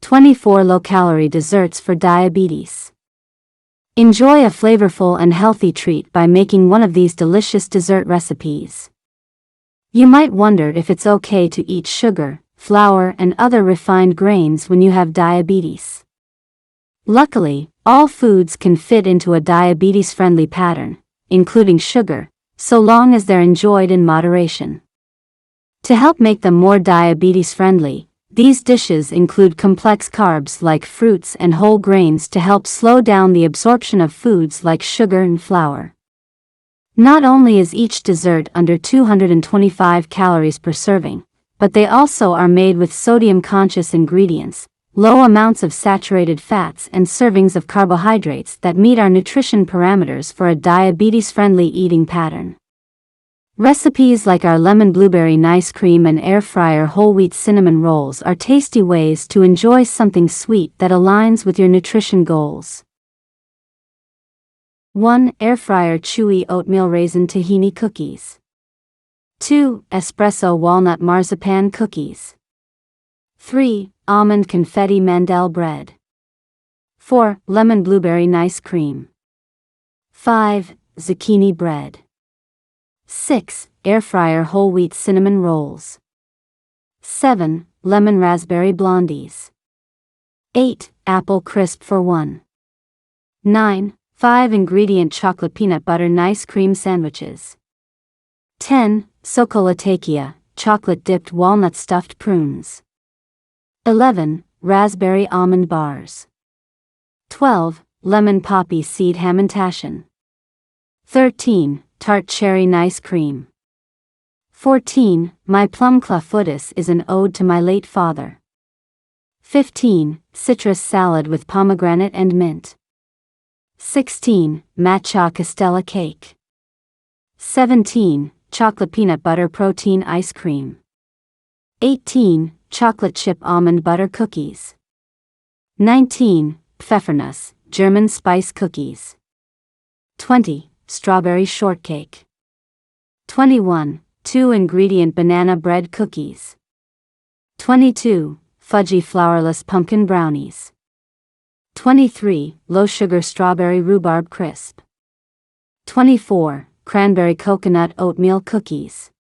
24 low-calorie desserts for diabetes. Enjoy a flavorful and healthy treat by making one of these delicious dessert recipes. You might wonder if it's okay to eat sugar, flour, and other refined grains when you have diabetes. Luckily, all foods can fit into a diabetes-friendly pattern, including sugar, so long as they're enjoyed in moderation. To help make them more diabetes-friendly, these dishes include complex carbs like fruits and whole grains to help slow down the absorption of foods like sugar and flour. Not only is each dessert under 225 calories per serving, but they also are made with sodium-conscious ingredients, low amounts of saturated fats, and servings of carbohydrates that meet our nutrition parameters for a diabetes-friendly eating pattern. Recipes like our lemon blueberry nice cream and air fryer whole wheat cinnamon rolls are tasty ways to enjoy something sweet that aligns with your nutrition goals. 1. Air fryer chewy oatmeal raisin tahini cookies. 2. Espresso walnut marzipan cookies. 3. Almond confetti mandel bread. 4. Lemon blueberry nice cream. 5. Zucchini bread. 6. Air fryer whole wheat cinnamon rolls. 7. Lemon raspberry blondies. 8. Apple crisp for 1. 9. 5 ingredient chocolate peanut butter nice cream sandwiches. 10. Socolatekia, chocolate dipped walnut stuffed prunes. 11. Raspberry almond bars. 12. Lemon poppy seed hamantaschen. 13. Tart cherry nice cream. 14. My plum clafoutis is an ode to my late father. 15. Citrus salad with pomegranate and mint. 16. Matcha castella cake. 17. Chocolate peanut butter protein ice cream. 18. Chocolate chip almond butter cookies. 19. Pfeffernuss, German spice cookies. 20. Strawberry shortcake. 21. 2 ingredient banana bread cookies. 22. Fudgy flourless pumpkin brownies. 23. Low sugar strawberry rhubarb crisp. 24. Cranberry coconut oatmeal cookies.